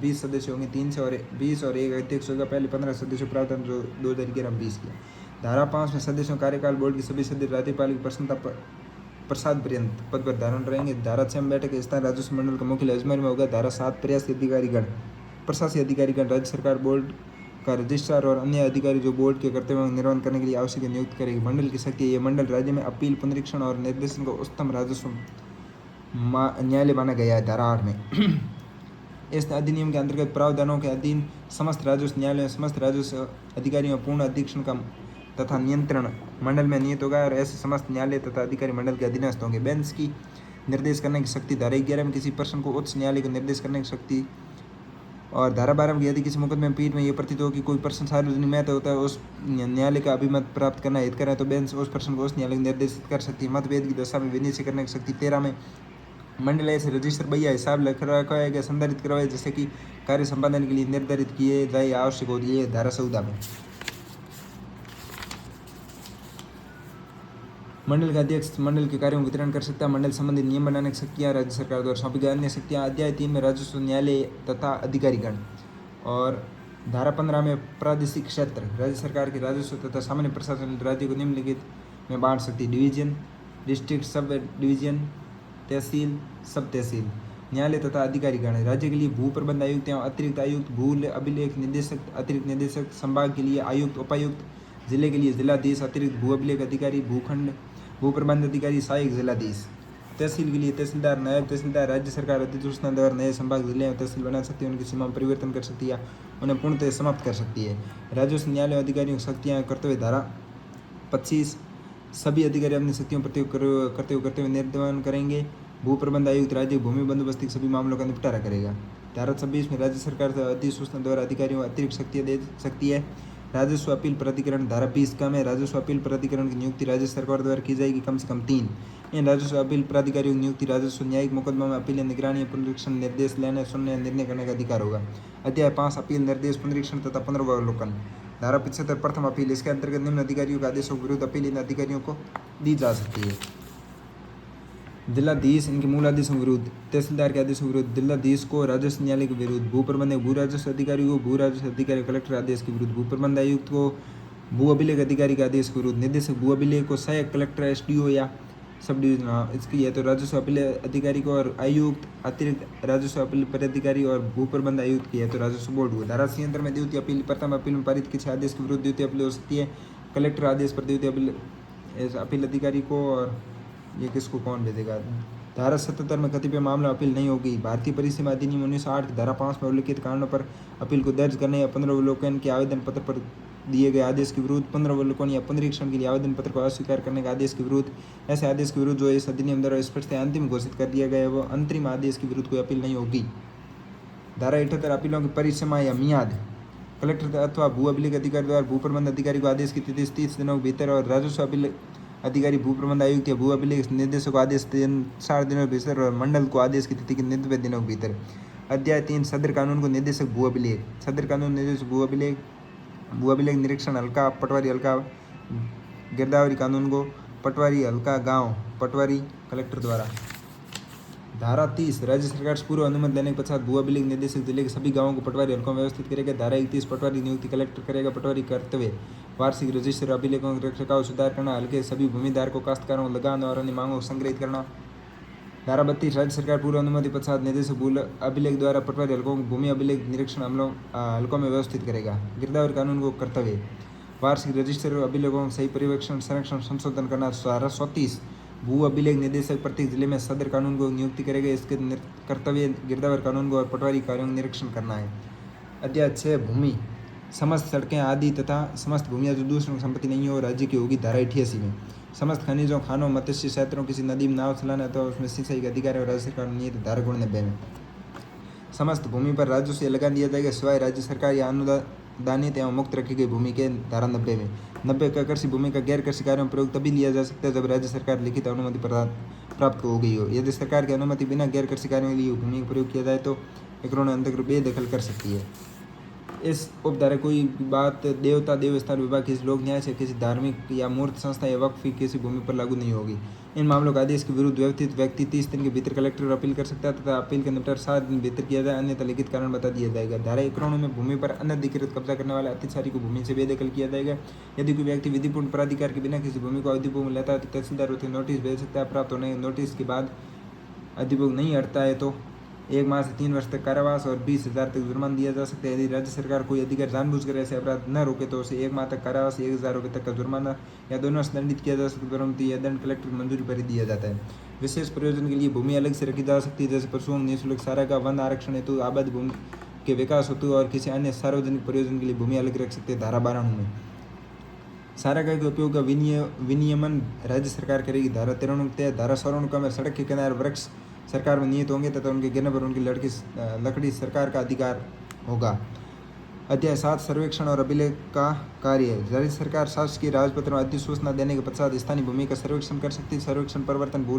20 सदस्य होंगे, 320 और एक अध्यक्ष होगा। पहले 15 सदस्यों प्रावधान जो 2011-20 किया। धारा 5 में सदस्यों कार्यकाल बोर्ड के सभी सदस्य राज्यपाल की प्रसन्नता प्रसाद पर्यंत पद पर धारण रहेंगे। धारा 6 में बैठक स्थान राजस्व मंडल का मुख्य अजमेर में होगा। धारा 7 प्रशासनिक अधिकारीगण राज्य सरकार बोर्ड का रजिस्ट्रार और अन्य अधिकारी जो बोर्ड के कर्तव्यों का निर्वहन करने के लिए आवश्यक नियुक्त करेगी। मंडल की शक्ति। ये मंडल राज्य में अपील, पुनरीक्षण और निर्देशन को उच्चतम राजस्व न्यायालय माना गया है। धारा 8 में इस अधिनियम के अंतर्गत प्रावधानों के अधीन समस्त राजस्व न्यायालयों, समस्त राजस्व अधिकारियों पूर्ण अधीक्षण का तथा नियंत्रण मंडल में नियत होगा, और ऐसे समस्त न्यायालय तथा अधिकारी मंडल के अधीनस्थ होंगे। बेंच की निर्देश करने की शक्ति। धारा 11 में किसी प्रश्न को उच्च न्यायालय को निर्देश करने की शक्ति। और धारा 12 में यदि किसी मुकदमे में पीठ में ये प्रतीत हो कि कोई प्रश्न सार्वजनिक महत्व होता है, उस न्यायालय का अभिमत प्राप्त करना हित करें तो बेंच उस प्रश्न को उस न्यायालय को निर्देशित कर सकती है। मतभेद की दशा में विनिश्चय करने की शक्ति। 13 में मंडल ऐसे रजिस्टर भैया हिसाब रखवाया गया, संधारित करवाए जैसे कि कार्य संपादन के लिए निर्धारित किए जाए आवश्यक होती है। धारा 14 में मंडल का अध्यक्ष मंडल के कार्यों का वितरण कर सकता है। मंडल संबंधी नियम बनाने की शक्तियाँ राज्य सरकार द्वारा सौंपी गई अन्य शक्तियाँ। अध्याय 3 में राजस्व न्यायालय तथा अधिकारीगण। और धारा 15 में प्रादेशिक क्षेत्र। राज्य सरकार के राजस्व तथा सामान्य प्रशासन राज्य को निम्नलिखित में बांट सकती है। डिवीजन, डिस्ट्रिक्ट, सब डिवीजन, तहसील, सब तहसील। न्यायालय तथा अधिकारीगण। राज्य के लिए भू प्रबंध आयुक्त एवं अतिरिक्त आयुक्त, भू अभिलेख निदेशक, अतिरिक्त निदेशक, संभाग के लिए आयुक्त, उपायुक्त, जिले के लिए जिलाधीश, अतिरिक्त भू अभिलेख अधिकारी, भूखंड भू प्रबंध अधिकारी, सहायक जिलाधीश। तहसील के लिए तहसीलदार, नायब तहसीलदार। राज्य सरकार अधिसूचना द्वारा नए संभाग, जिले एवं तहसील बना सकती है, उनकी सीमा में परिवर्तन कर सकती है, उन्हें पूर्णतः समाप्त कर सकती है। राजस्व न्यायालय अधिकारियों की शक्तियाँ कर्तव्य। धारा 25 सभी अधिकारी अपनी शक्तियों कर्तव्य निर्वहन करेंगे। भू प्रबंध आयुक्त राज्य भूमि बंदोबस्ती के सभी मामलों का निपटारा करेगा। धारा 26 में राज्य सरकार अधिसूचना द्वारा अधिकारियों को अतिरिक्त शक्तियाँ दे सकती है। राजस्व अपील प्राधिकरण। धारा 20 का में राजस्व अपील प्राधिकरण की नियुक्ति राज्य सरकार द्वारा की जाएगी कम से कम 3। इन राजस्व अपील प्राधिकारियों की नियुक्ति राजस्व न्यायिक मुकदमा में अपील, निगरानी, पुनरीक्षण, निर्देश लेने, सुनने, निर्णय करने का अधिकार होगा। अध्याय 5 अपील, निर्देश, पुनरीक्षण तथा पुनर्वलोकन। धारा 75 प्रथम अपील। इसके अंतर्गत निम्न अधिकारियों के आदेशों के विरुद्ध अपील इन अधिकारियों को दी जा सकती है। जिलाधीश इनके मूल आदेशों के विरुद्ध, तहसीलदार के आदेशों के विरुद्ध, जिलाधीश को राजस्व न्यायालय के विरुद्ध, भू प्रबंधक भू राजस्व अधिकारी को भू राजस्व अधिकारी कलेक्टर आदेश के विरुद्ध, भू प्रबंध आयुक्त को भू अभिलेख अधिकारी के आदेश के विरुद्ध, निदेशक भू अभिलेख को सहायक कलेक्टर, एसडीओ या सब डिवीजन इसकी है तो राजस्व अपील अधिकारी को, और आयुक्त अतिरिक्त राजस्व अपील पदाधिकारी और भू प्रबंध आयुक्त की है तो राजस्व बोर्ड को। धारा 76 में द्वितीय अपील। प्रथम अपील में पारित किसी आदेश के विरुद्ध द्वितीय अपील हो सकती है। कलेक्टर आदेश पर द्वितीय अपील अधिकारी को, और ये किसको कौन भेजेगा। धारा 77 में कतिपय मामला अपील नहीं होगी। भारतीय परिसीमा अधिनियम 1908 की धारा 5 में उल्लिखित कारणों पर अपील को दर्ज करने या पुनर्वलोकन के आवेदन पत्र पर दिए गए आदेश के विरुद्ध, पुनर्वलोकन या पुनरीक्षण के लिए आवेदन पत्र को अस्वीकार करने के आदेश के विरुद्ध, ऐसे आदेश के विरुद्ध जो इस अधिनियम द्वारा स्पष्ट अंतिम घोषित कर दिया गया है वो अंतरिम आदेश के विरुद्ध कोई अपील नहीं होगी। धारा 78 अपीलों की परिसीमा या मियाद। कलेक्टर अथवा भू अभिलेख अधिकारी द्वारा भू प्रबंध अधिकारी को आदेश की तिथि 30 दिनों के भीतर और राजस्व अभिलेख अधिकारी भू प्रबंध आयुक्त या भू अभिलेख निर्देशक को आदेश 4 दिनों के भीतर और मंडल को आदेश की तिथि के 90 दिनों के भीतर। अध्याय 3 सदर कानून को निर्देशक भू अभिलेख। सदर कानून निर्देशक भू अभिलेख निरीक्षण हल्का पटवारी हल्का गिरदावरी कानून को पटवारी हल्का गांव पटवारी कलेक्टर द्वारा। धारा 30 राज्य सरकार से पूर्व अनुमति लेने के पश्चात भू अभिलेख निर्देशक जिले के सभी गांवों को पटवारी हल्कों में व्यवस्थित करेगा। धारा 31 पटवारी नियुक्ति कलेक्टर करेगा। पटवारी कर्तव्य वार्षिक रजिस्टर अभिलेखों के रखरखाव सुधार करना, हल्के सभी भूमिधार को काश्तकारों को लगान और अन्य मांगों को संग्रहित करना। धारा 32 राज्य सरकार पूर्व अनुमति पश्चात निर्देशक भू अभिलेख द्वारा पटवारी हल्कों को भूमि अभिलेख निरीक्षण हल्कों में व्यवस्थित करेगा। गिरदावरी कानून को कर्तव्य वार्षिक रजिस्टर अभिलेखों सही पर्यवेक्षण संरक्षण संशोधन करना। धारा 34 भू अभिलेख निर्देशक प्रत्येक जिले में सदर कानून को नियुक्ति करेगा। इसके कर्तव्य गिरदावरी कानून को और पटवारी कार्यों का निरीक्षण करना है। अध्याय 6 भूमि समस्त सड़कें आदि तथा समस्त भूमियाँ जो दूसरों की संपत्ति नहीं हो राज्य की होगी। धारा 88 में समस्त खनिजों खानों मत्स्य क्षेत्रों किसी नदी में नाव चलाना अथवा उसमें सिंचाई का अधिकार और राज्य सरकार नियत। धारा 90 में समस्त भूमि पर राजस्व लगान दिया जाएगा सिवाय राज्य सरकार या अनुदानित एवं मुक्त रखी गई भूमि के। धारा 90 में 90 का कृषि भूमि का गैर कृषि कार्यों में प्रयोग तभी लिया जा सकता है जब राज्य सरकार लिखित अनुमति प्राप्त हो गई हो। यदि सरकार की अनुमति बिना गैर कृषि कार्यों के लिए भूमि का प्रयोग किया जाए तो इकरार अंतर्गत बेदखल कर सकती है। इस उपधारा कोई बात देवता देवस्थान विभाग किसी लोक न्याय से किसी धार्मिक या मूर्त संस्था या वक्फ की किसी भूमि पर लागू नहीं होगी। इन मामलों का आदेश के विरुद्ध व्यवस्थित व्यक्ति 30 दिन के भीतर कलेक्टर अपील कर सकता है तथा अपील का निपटारा 7 दिन भीतर किया जाए अन्यथा लिखित कारण बता दिया जाएगा। धारा 51 में भूमि पर अनधिकृत कब्जा करने वाले अतिचारी को भूमि से बेदखल किया जाएगा। यदि कोई व्यक्ति विधिपूर्ण प्राधिकार के बिना किसी भूमि को अधिभोग में लेता है तो तहसीलदार उसे नोटिस भेज सकता है। प्राप्त होने नोटिस के बाद अधिभोग नहीं हटता है तो 1 माह से 3 वर्ष तक कारावास और 20,000 तक जुर्माना दिया जा सकता है। यदि राज्य सरकार कोई अधिकारी जानबूझकर ऐसे अपराध न रोके तो उसे 1 माह तक कारावास 1,000 रुपये तक का जुर्माना या दोनों से दंडित किया जा सकता है। परंतु यह दंड कलेक्टर की मंजूरी पर ही दिया जाता है। विशेष प्रयोजन के लिए भूमि अलग से रखी जा सकती है जैसे पशुओं निःशुल्क चारा का वन आरक्षण हेतु आबादी भूमि के विकास हेतु और किसी अन्य सार्वजनिक प्रयोजन के लिए भूमि अलग रख सकते हैं। धारा 92 में चारा के उपयोग का विनियमन राज्य सरकार करेगी। धारा 93 के तहत धारा 54 में सड़क के किनारे वृक्ष सरकार में नियत होंगे तथा उनके गिरने पर उनकी लकड़ी सरकार का अधिकार होगा। अध्याय 7 सर्वेक्षण और अभिलेख का कार्य। राज्य सरकार शासकीय राजपत्र में अधिसूचना देने के पश्चात स्थानीय भूमि का सर्वेक्षण कर सकती है। सर्वेक्षण परिवर्तन भू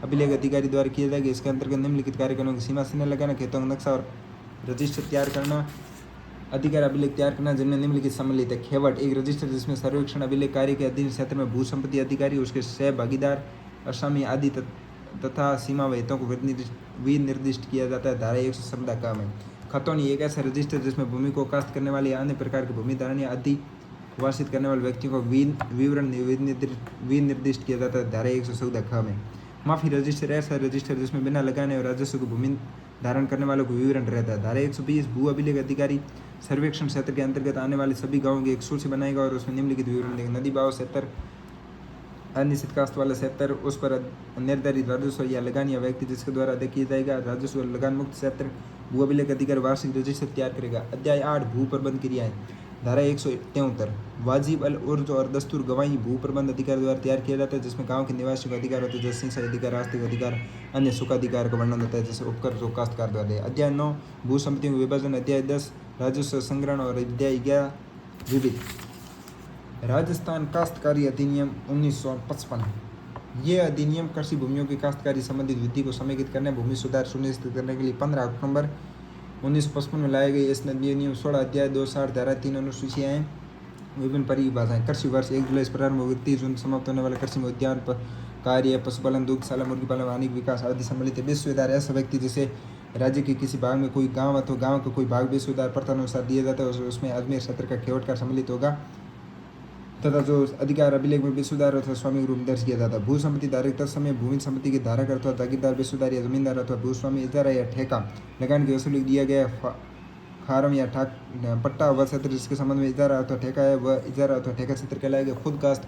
अभिलेख अधिकारी द्वारा किया जाएगा। इसके अंतर्गत निम्नलिखित कार्यक्रमों की सीमा चिन्ह लगाना, खेतों का नक्शा और रजिस्टर तैयार करना, अधिकार अभिलेख तैयार करना जिनमें निम्नलिखित सम्मिलित है। खेवट एक रजिस्टर जिसमें सर्वेक्षण अभिलेख कार्य के अधीन क्षेत्र में भू संपत्ति अधिकारी उसके सहभागीदार असामी आदि तथा सीमा व हितों को विनिर्दिष्ट किया जाता है। धारा 117 का में खतौनी एक ऐसा रजिस्टर जिसमें भूमि को काश्त करने वाले या अन्य प्रकार के भूमि धारण या अधिवासित करने वाले व्यक्तियों को विवरण विनिर्दिष्ट किया जाता है। धारा 114 ख में माफी रजिस्टर ऐसा रजिस्टर जिसमें बिना लगाने और राजस्व को भूमि धारण करने वालों को विवरण रहता है। धारा 120 भू अभिलेख अधिकारी सर्वेक्षण क्षेत्र के अंतर्गत आने वाले सभी गांवों की एक सूची बनाएगा और उसमें निम्नलिखित विवरण देगा। नदी बाव क्षेत्र, अनिश्चित काश्त वाला क्षेत्र, उस पर निर्धारित राजस्व या लगान या व्यक्ति जिसके द्वारा अदा किया जाएगा। राजस्व लगान मुक्त क्षेत्र भू अभिलेख अधिकारी वार्षिक रजिस्टर तैयार करेगा। अध्याय 8 भू प्रबंध क्रियाएं। धारा 173 वाजिब अल उर्ज और दस्तूर गवाही भू प्रबंध अधिकारी द्वारा तैयार किया जाता है जिसमें गांव के निवासियों का अधिकार होता है जैसे सिंचाई अधिकार, आस्तिक अधिकार, अन्य सुख अधिकार का वर्णन होता है जैसे उपकर जो काश्तकार द्वारा है। अध्याय 9 भू संपत्तियों का विभाजन। अध्याय 10 राजस्व संग्रहण और अध्याय 11 विविध। राजस्थान काश्तकारी अधिनियम 1955। ये अधिनियम कृषि भूमियों की काश्तकारी संबंधित विधि को समेकित करने, भूमि सुधार सुनिश्चित करने के लिए 15 अक्टूबर 1955 में लाए गए। इस अधिनियम 16 अध्याय 260 धारा 3 अनुसूचियाँ विभिन्न परिभाषाएं। कृषि वर्ष 1 जुलाई से प्रारंभ होकर 30 जून समाप्त होने वाले कृषि में उद्यान कार्य, पशुपालन, दुग्धशाला, मुर्गी पालन, वाणिज्य विकास आदि सम्मिलित है। विश्वविद्यालय ऐसा व्यक्ति जिसे राज्य के किसी भाग में कोई गांव अथवा गांव का कोई भाग विश्वविद्यालय प्रथानुसार दिया जाता है उसमें अजमेर क्षेत्र का खेवटकार सम्मिलित होगा तथा जो अधिकार अभिलेख में विश्वविद्यालय अथवा स्वामी रूप में दर्ज किया जाता है। भू संपत्ति धारक तत्समय भूमि संपत्ति के धारक अथवा जागीरदार विश्वविद्यालय या जमींदार अथवा भूस्वामी इजारा या ठेका लगान की वसूली दिया गया फार्म या पट्टा व क्षेत्र जिसके संबंध में इजारा अथवा ठेका है वह इजारा अथवा ठेका क्षेत्र कहलाएगा। खुद काश्त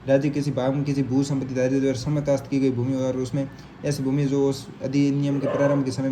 राज्य किसी भाग में किसी भू संपत्ति धारक द्वारा समय काश्त की गई भूमि और उसमें ऐसी भूमि जो उस अधिनियम के प्रारंभ के समय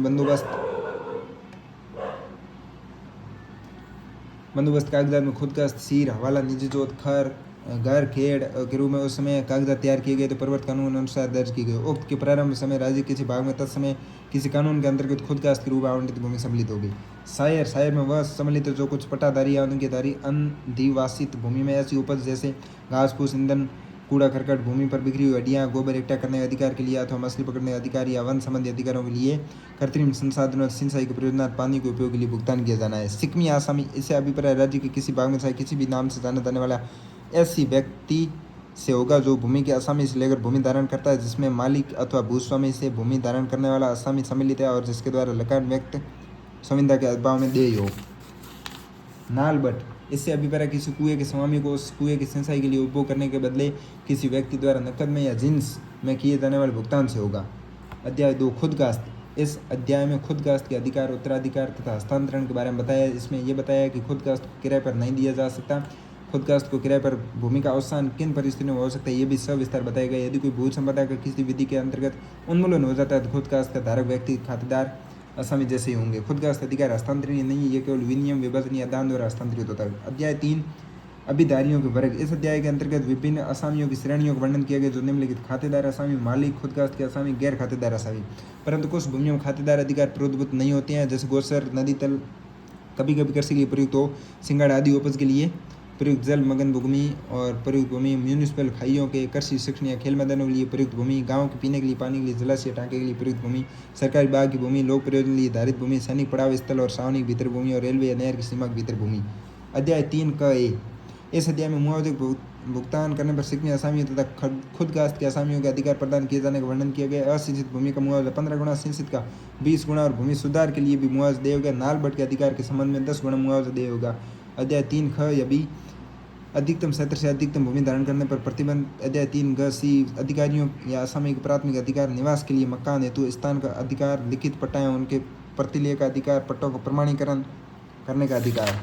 बंदोबस्त कागजात में खुद काश्त, सीर, हवाला, निजी जोत, खर घर खेड़ के रूप में उस समय कागजात तैयार किए गए तो प्रवर्त कानून अनुसार दर्ज की गई। उक्त के प्रारंभ समय राज्य किसी भाग में तत्समय किसी कानून के अंतर्गत खुद कास्ट के रूप में आवंटित भूमि सम्मिलित होगी। शायर में वह सम्मिलित जो कुछ पट्टाधारी या उनके धारी अनधिवासित भूमि में ऐसी उपज जैसे घास फूस ईंधन कूड़ा करकट भूमि पर बिखरी हुई हड्डियाँ गोबर इकट्ठा करने के अधिकार के लिए अथवा मछली पकड़ने के अधिकार या वन संबंधी अधिकारों के लिए कृत्रिम संसाधनों सिंचाई के प्रयोजनार्थ पानी के उपयोग के लिए भुगतान किया जाना है। सिक्किमी आसामी इसे अभिप्राय राज्य के किसी भाग में चाहे किसी भी नाम से जाना जाने वाला ऐसी व्यक्ति से होगा जो भूमि के आसामी से लेकर भूमि धारण करता है जिसमें मालिक अथवा भूस्वामी से भूमि धारण करने वाला आसामी सम्मिलित है और जिसके द्वारा लकान व्यक्त संविदा के अभाव में देय हो। नाल बट इससे अभिप्राय किसी कुएं के स्वामी को उस कुएं की सिंचाई के लिए उपभोग करने के बदले किसी व्यक्ति द्वारा नकद में या जिन्स में किए जाने वाले भुगतान से होगा। अध्याय 2 खुद कास्ट। इस अध्याय में खुद कास्ट के अधिकार उत्तराधिकार तथा हस्तांतरण के बारे में बताया। इसमें यह बताया कि खुद कास्ट को किराए पर नहीं दिया जा सकता। खुद कास्ट को किराए पर भूमि का अवसान किन परिस्थितियों में हो सकता है ये भी सविस्तार बताया गया। यदि कोई भू संपदा का किसी विधि के अंतर्गत उन्मूलन हो जाता है तो खुद कास्ट का धारक व्यक्ति खातेदार आसामी जैसे ही होंगे। खुद कास्ट अधिकार हस्तांतरणीय नहीं है, ये केवल विनियम विभाजन या दान द्वारा हस्तांतरित होता है। अध्याय 3 अभिधारियों के वर्ग। इस अध्याय के अंतर्गत विभिन्न आसामियों की श्रेणियों का वर्णन किया गया जो निम्नलिखित खातेदार आसामी, मालिक, खुद कास्ट के आसामी, गैर खातेदार आसामी। परंतु कुछ भूमियों में खातेदार अधिकार प्रोद्भूत नहीं होते हैं जैसे गोचर, नदी तल, कभी कभी कृषि के लिए प्रयुक्त हो, सिंगाड़ा आदि उपज के लिए प्रयुक्त जल मगन भूमि और प्रयुक्त भूमि, म्यूनिसिपल खाइयों के कृषि शिक्षण या खेल मैदानों के लिए प्रयुक्त भूमि, गांव के पीने के लिए पानी के लिए जलाशय टाँके के लिए प्रयुक्त भूमि, सरकारी बाग की भूमि, लोक प्रयोजन के लिए धारित भूमि, सैनिक पड़ाव स्थल और छावनी के भीतर भूमि और रेलवे या नहर की सीमा के भीतर भूमि। अध्याय 3 क ए। इस अध्याय में मुआवजे भुगतान करने पर सिक्किमी आसामियों तथा खुद कास्ट के आसामियों के अधिकार प्रदान किए जाने का वर्णन किया गया। असिंचित भूमि का मुआवजा 15 गुना, सिंचित का 20 गुना और भूमि सुधार के लिए भी मुआवजा देय होगा। नाल बट के अधिकार के संबंध में 10 गुना मुआवजा देय होगा। अध्याय 3 ख या बी अधिकतम क्षेत्र से अधिकतम भूमि धारण करने पर प्रतिबंध। अध्याय 3 ग सी अधिकारियों या आसामी के प्राथमिक अधिकार, निवास के लिए मकान हेतु स्थान का अधिकार, लिखित पट्टाएं उनके प्रतिलेय का अधिकार, पट्टों का प्रमाणीकरण करने का अधिकार,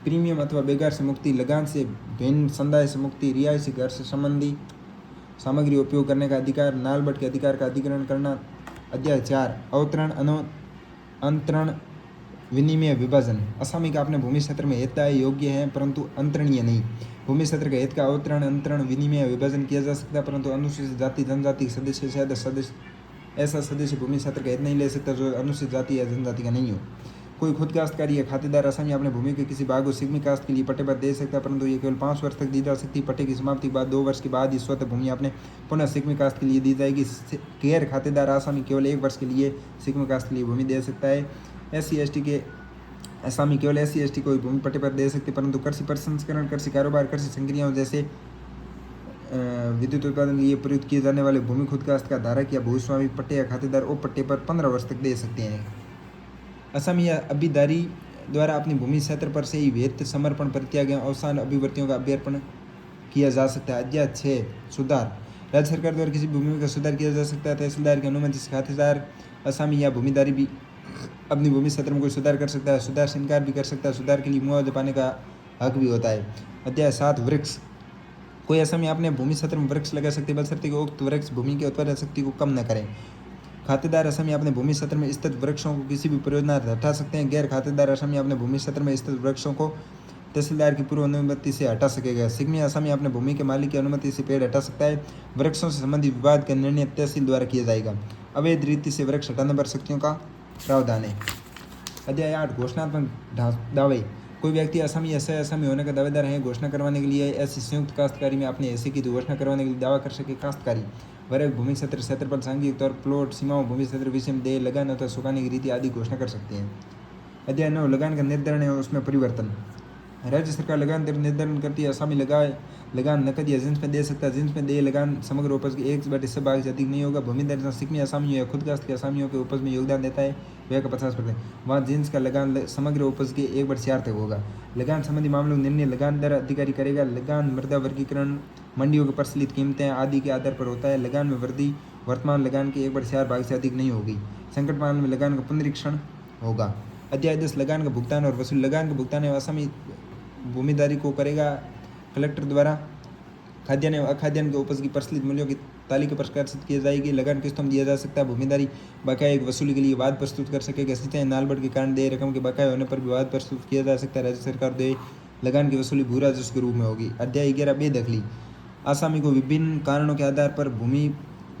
प्रीमियम अथवा बेगार से मुक्ति, लगान से भिन्न संदाय से मुक्ति, रिहायशी घर से संबंधी सामग्री उपयोग करने का अधिकार, नाल बट के अधिकार का अधिग्रहण करना। अध्याय 4 अवतरण, अंतरण, विनिमय, विभाजन। आसामी का अपने भूमि क्षेत्र में हितदायी योग्य है परंतु अंतरणीय नहीं। भूमि क्षेत्र के हित का अवतरण, अंतरण, विनिमय, विभाजन किया जा सकता है परंतु अनुसूचित जाति जनजाति के सदस्य से ऐसा सदस्य भूमि क्षेत्र का हित नहीं ले सकता जो अनुसूचित जाति या जनजाति का नहीं हो। कोई खुद काश्तकारी या खातेदार आसामी अपने भूमि के किसी भाग को सिक्किमी कास्ट के लिए पट्टे पर दे सकता है परंतु ये केवल 5 वर्ष तक दी जा सकती है। पट्टे की समाप्ति के बाद 2 वर्ष के बाद ही स्वतः भूमि अपने पुनः सिक्किमी कास्ट के लिए दी जाएगी। गैर खातेदार आसामी केवल 1 वर्ष के लिए सिक्किमी कास्ट के लिए भूमि दे सकता है। SC/ST के आसामी केवल SC/ST को भूमि पट्टे पर दे सकते परंतु कृषि प्रसंस्करण, कृषि कारोबार, कृषि संक्रियाओं जैसे विद्युत उत्पादन के लिए प्रयुक्त किए जाने वाले भूमि खुद कास्ट का धारक या भूस्वामी पट्टे या खातेदार उप पट्टे पर 15 वर्ष तक दे सकते हैं। आसामी या अभिधारी द्वारा अपनी भूमि क्षेत्र पर से ही वेत समर्पण, परित्याग एवं अवसान अभिवर्तियों का अभ्यर्पण किया जा सकता है। अध्याय 6 सुधार। राज्य सरकार द्वारा किसी भूमि का सुधार किया जा सकता है। तहसीलदार की अनुमति से खातेदार आसामी या भूमिधारी भी अपनी भूमि क्षेत्र में कोई सुधार कर सकता है। सुधार से इनकार भी कर सकता है। सुधार के लिए मुआवजा पाने का हक भी होता है। अध्याय 7 वृक्ष। कोई आसामी अपने भूमि क्षेत्र में वृक्ष लगा सकते हैं बशर्ते कि उक्त वृक्ष भूमि की उत्पादन शक्ति को कम न करें। खातेदार आसामी अपने भूमि क्षेत्र में स्थित वृक्षों को किसी भी प्रयोजनार्थ हटा सकते हैं। गैर खातेदार आसामी अपने भूमि क्षेत्र में स्थित वृक्षों को तहसीलदार की पूर्व अनुमति से हटा सकेगा। सिक्किमी आसामी अपने भूमि के मालिक की अनुमति से पेड़ हटा सकता है। वृक्षों से संबंधित विवाद का निर्णय तहसील द्वारा किया जाएगा। अवैध रीति से वृक्ष हटाने पर शक्तियों का प्रावधान है। अध्याय 8 घोषणात्मक दावे। कोई व्यक्ति आसामी या सह आसामी होने का दावेदार है। घोषणा करवाने के लिए ऐसी संयुक्त काश्तकारी में अपने हिस्से की घोषणा करवाने के लिए दावा कर सके। काश्तकारी वर्ग, भूमि क्षेत्र, क्षेत्रफल, सांघिक तौर, प्लॉट, सीमाओं, भूमि क्षेत्र, विषम, देय, लगान अथवा सुखाने की रीति आदि घोषणा कर सकते हैं। अध्याय 9 लगान का निर्धारण है उसमें परिवर्तन। राज्य सरकार लगान दर निर्धारण करती है। आसामी लगान नकद या जिन्स में दे सकता है। जिन्स में देय लगान समग्र उपज के 1/10 भाग से अधिक नहीं होगा। भूमिधर जहाँ सिक्किमी आसामियों या खुद कास्ट के आसामियों के उपज में योगदान देता है वह का 50%, वहाँ जिन्स का लगान समग्र उपज के 1/4 तक होगा। लगान संबंधी मामलों निर्णय लगान दर अधिकारी करेगा। लगान मृदा वर्गीकरण, मंडियों की प्रचलित कीमतें आदि के आधार पर होता है। लगान में वृद्धि वर्तमान लगान के 1/4 भाग से अधिक नहीं होगी। संकट मामले में लगान का पुनरीक्षण होगा। अध्याय 10 लगान का भुगतान और वसूल। लगान का भुगतान आसामी भूमिधारी को करेगा कलेक्टर द्वारा। खाद्यान्न एवं अखाद्यान्न के उपज की प्रचलित मूल्यों की तालिका प्रकाशित की जाएगी। लगान किस्तों में दिया जा सकता है। भूमिधारी बकाया वसूली के लिए वाद प्रस्तुत कर सकेगा। सिंचाई नालबट के कारण देय रकम के बकाया होने पर भी वाद प्रस्तुत किया जा सकता है। राज्य सरकार देय लगान की वसूली भू राजस्व के रूप में होगी। अध्याय 11 बेदखली। आसामी को विभिन्न कारणों के आधार पर भूमि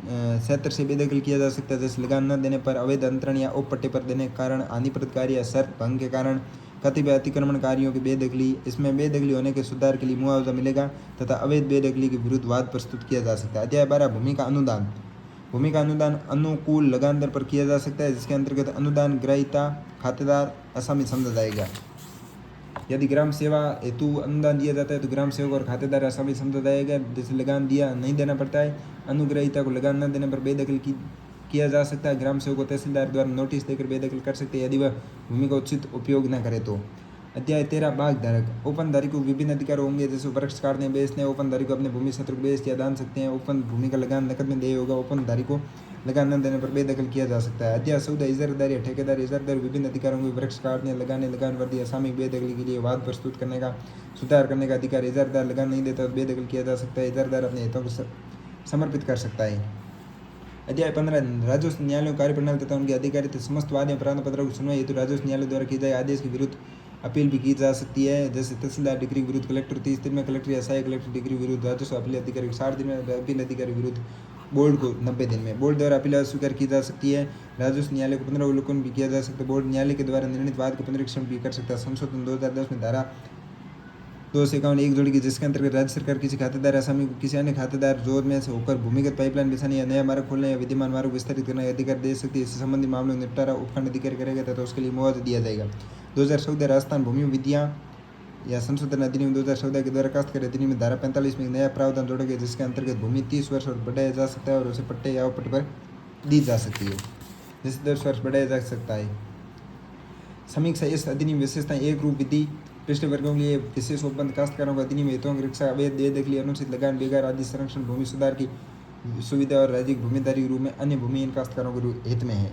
क्षेत्र से बेदखल किया जा सकता है, जैसे लगान न देने पर, अवैध अंतरण या ओपट्टे पर देने के कारण, हानिप्रद कार्य या शर्त भंग के कारण, कतिपय अतिक्रमणकारियों की बेदखली। इसमें बेदखली होने के सुधार के लिए मुआवजा मिलेगा तथा अवैध बेदखली के विरुद्ध वाद प्रस्तुत किया जा सकता है। अध्याय 12 भूमि का अनुदान। भूमि का अनुदान अनुकूल लगान दर पर किया जा सकता है, जिसके अंतर्गत अनुदान ग्राह्यता खातेदार आसामी समझा जाएगा। यदि ग्राम सेवा हेतु अनुदान दिया जाता है तो ग्राम सेवक और खातेदार आसामी समझा जाएगा। जैसे लगान दिया नहीं देना पड़ता है, अनुग्रहीता को लगान न देने पर बेदखल किया जा सकता है। ग्राम सेवक को तहसीलदार द्वारा नोटिस देकर बेदखल कर सकते हैं यदि वह भूमि का उचित उपयोग न करे तो। अध्याय 13 भागधारक। ओपनधारी को विभिन्न अधिकार होंगे, जैसे वृक्ष काटने बेचने। ओपनधारी को अपने भूमि क्षेत्र को बेच या दान सकते हैं। ओपन भूमि का लगान नकद में देय होगा। ओपनधारी को लगान न देने पर बेदखल किया जा सकता है। अध्याय 14 इजारादार या ठेकेदार। इजारादार विभिन्न अधिकारों में वृक्ष काटने, लगाने, लगान वर्दी, असामयिक बेदखली के लिए वाद प्रस्तुत करने का, सुधार करने का अधिकार। इजारादार लगान नहीं देता तो बेदखल किया जा सकता है। इजारादार अपने हितों को समर्पित कर सकता है। अध्याय 15 राजस्व न्यायालयों कार्यप्रणाली तथा उनके अधिकारी तथा समस्त वाद एवं प्रार्थना पत्रों की सुनवाई हेतु राजस्व न्यायालय द्वारा किए जाए आदेश के विरुद्ध अपील भी की जा सकती है। जैसे तहसीलदार डिग्री के विरुद्ध कलेक्टर 30 दिन में, कलेक्टर या सहायक कलेक्टर डिग्री विरुद्ध राजस्व अपील अधिकारी 60 दिन में, अपील अधिकारी विरुद्ध बोर्ड को 90 दिन में। बोर्ड द्वारा अपील अस्वीकार की जा सकती है। राजस्व न्यायालय को 15 अवलोकन भी किया जा सकता है। बोर्ड न्यायालय के द्वारा निर्णित वाद का पुनरीक्षण भी कर सकता है। संशोधन 2010 में धारा 251 एक जोड़ी की, जिसके अंतर्गत राज्य सरकार किसी खातेदार आसामी को किसी अन्य खातेदार जोर में से होकर भूमिगत पाइपलाइन बिछाने या नया मार्ग खोलने या विद्यमान मार्ग विस्तारित करने का अधिकार दे सकती है। इससे संबंधित मामलों में निपटारा उपखंड अधिकारी करेगा तथा उसके लिए मुआवजा दिया जाएगा। 2014 राजस्थान भूमि विधियाँ या संशोधन अधिनियम 2014 के द्वारा काश्तकार अधिनियम में धारा 45 में एक नया प्रावधान जोड़ा गया, जिसके अंतर्गत भूमि 30 वर्ष और बढ़ाया जा सकता है और उसे पट्टे या उपट्टे पर दी जा सकती है, जिसे 10 वर्ष बढ़ाया जा सकता है। समीक्षा। इस अधिनियम विशेषताएं एक रूप विधि पिछले वर्गों के लिए विशेष उपबंध, काश्तकारों का अधिनियम हितों की रक्षा, अवैध बेदखली, अनुचित लगान, बेगार आदि संरक्षण, भूमि सुधार की सुविधा और राज्य भूमिदारी के रूप में अन्य भूमिहीन काश्तकारों के हित में है।